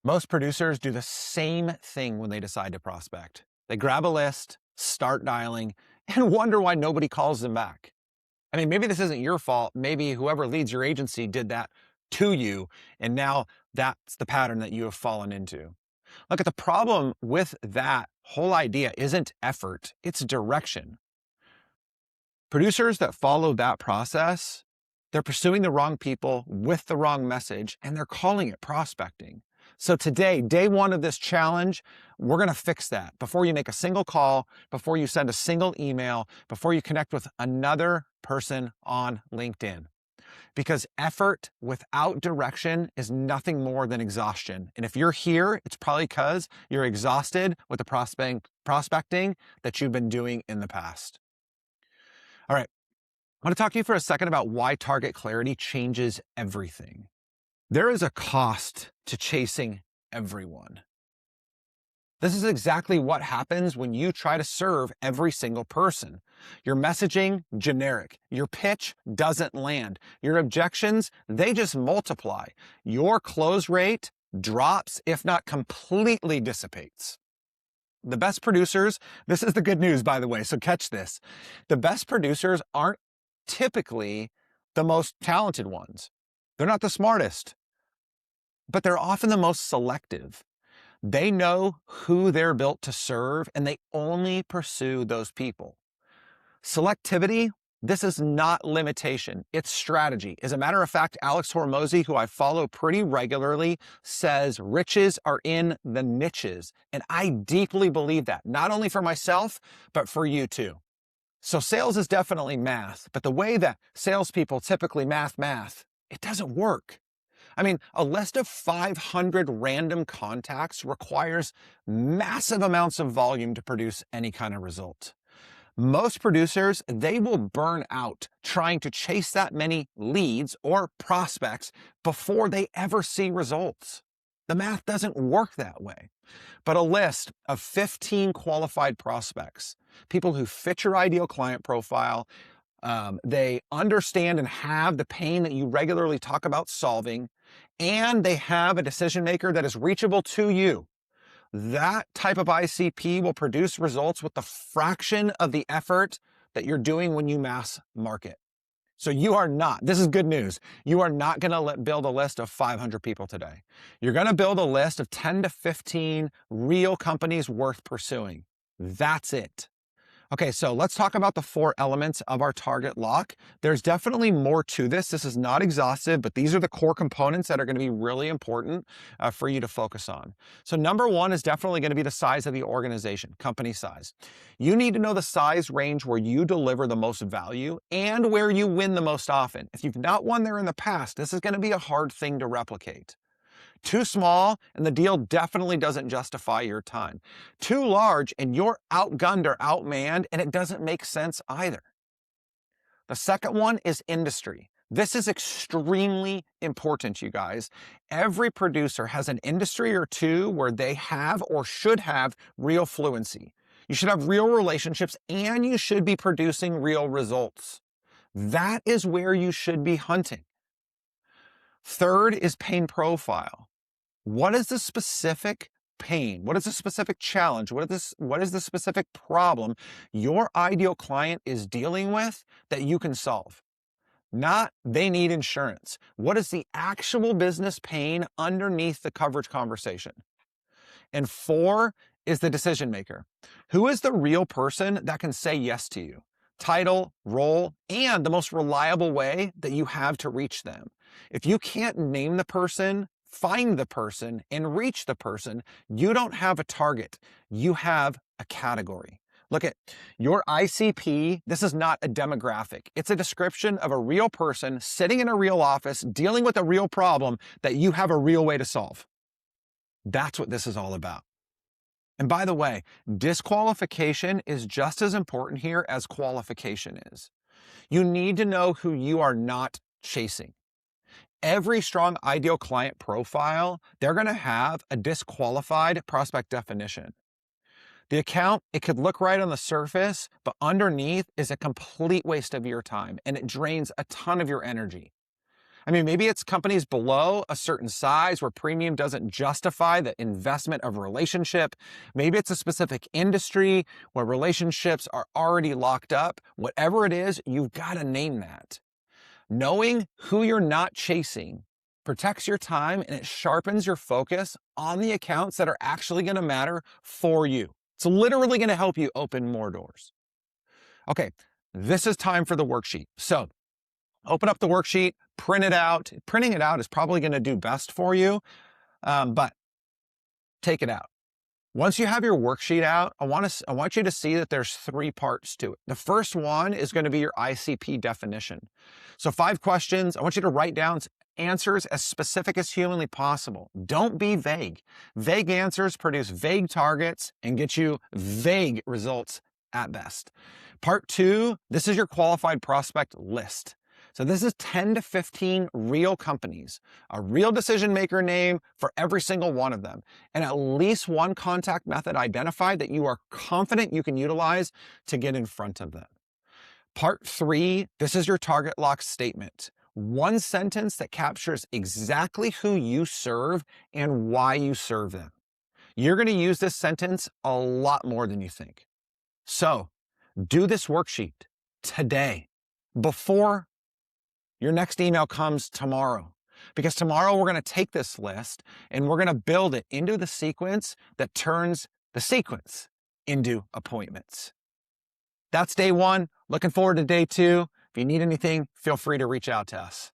Most producers do the same thing when they decide to prospect. They grab a list, start dialing, and wonder why nobody calls them back. I mean, maybe this isn't your fault. Maybe whoever leads your agency did that to you, and now that's the pattern that you have fallen into. Look, at the problem with that whole idea isn't effort, it's direction. Producers that follow that process, they're pursuing the wrong people with the wrong message, and they're calling it prospecting. So today, day one of this challenge, we're going to fix that. Before you make a single call, before you send a single email, before you connect with another person on LinkedIn. Because effort without direction is nothing more than exhaustion. And if you're here, it's probably because you're exhausted with the prospecting that you've been doing in the past. All right, I want to talk to you for a second about why target clarity changes everything. There is a cost to chasing everyone. This is exactly what happens when you try to serve every single person. Your messaging, generic. Your pitch doesn't land. Your objections, they just multiply. Your close rate drops, if not completely dissipates. The best producers, this is the good news, by the way, so catch this. The best producers aren't typically the most talented ones. They're not the smartest, but they're often the most selective. They know who they're built to serve, and they only pursue those people. Selectivity, this is not limitation, it's strategy. As a matter of fact, Alex Hormozy, who I follow pretty regularly, says riches are in the niches. And I deeply believe that, not only for myself, but for you too. So sales is definitely math, but the way that salespeople typically math, it doesn't work. I mean, a list of 500 random contacts requires massive amounts of volume to produce any kind of result. Most producers, they will burn out trying to chase that many leads or prospects before they ever see results. The math doesn't work that way. But a list of 15 qualified prospects, people who fit your ideal client profile, they understand and have the pain that you regularly talk about solving, and they have a decision maker that is reachable to you. That type of ICP will produce results with the fraction of the effort that you're doing when you mass market. So you are not, this is good news, you are not going to build a list of 500 people today. You're going to build a list of 10 to 15 real companies worth pursuing. That's it. Okay, so let's talk about the 4 elements of our target lock. There's definitely more to this. This is not exhaustive, but these are the core components that are going to be really important for you to focus on. So number 1 is definitely going to be the size of the organization, company size. You need to know the size range where you deliver the most value and where you win the most often. If you've not won there in the past, this is going to be a hard thing to replicate. Too small, and the deal definitely doesn't justify your time. Too large, and you're outgunned or outmanned, and it doesn't make sense either. The second one is industry. This is extremely important, you guys. Every producer has an industry or two where they have or should have real fluency. You should have real relationships, and you should be producing real results. That is where you should be hunting. Third is pain profile. What is the specific pain? What is the specific challenge? What is the specific problem your ideal client is dealing with that you can solve? Not they need insurance. What is the actual business pain underneath the coverage conversation? And 4 is the decision maker. Who is the real person that can say yes to you? Title, role, and the most reliable way that you have to reach them. If you can't name the person, find the person, and reach the person, you don't have a target. You have a category. Look at your ICP. This is not a demographic. It's a description of a real person sitting in a real office, dealing with a real problem that you have a real way to solve. That's what this is all about. And by the way, disqualification is just as important here as qualification is. You need to know who you are not chasing. Every strong ideal client profile, they're going to have a disqualified prospect definition. The account, it could look right on the surface, but underneath is a complete waste of your time, and it drains a ton of your energy. I mean, maybe it's companies below a certain size where premium doesn't justify the investment of a relationship. Maybe it's a specific industry where relationships are already locked up. Whatever it is, you've got to name that. Knowing who you're not chasing protects your time and it sharpens your focus on the accounts that are actually going to matter for you. It's literally going to help you open more doors. Okay, this is time for the worksheet. So open up the worksheet, print it out. Printing it out is probably going to do best for you, but take it out. Once you have your worksheet out, I want you to see that there's 3 parts to it. The first one is going to be your ICP definition. So 5 questions. I want you to write down answers as specific as humanly possible. Don't be vague. Vague answers produce vague targets and get you vague results at best. Part 2, this is your qualified prospect list. So this is 10 to 15 real companies, a real decision maker name for every single one of them, and at least one contact method identified that you are confident you can utilize to get in front of them. Part 3, this is your target lock statement. One sentence that captures exactly who you serve and why you serve them. You're going to use this sentence a lot more than you think. So do this worksheet today before your next email comes tomorrow, because tomorrow we're going to take this list and we're going to build it into the sequence that turns the sequence into appointments. That's day 1. Looking forward to day 2. If you need anything, feel free to reach out to us.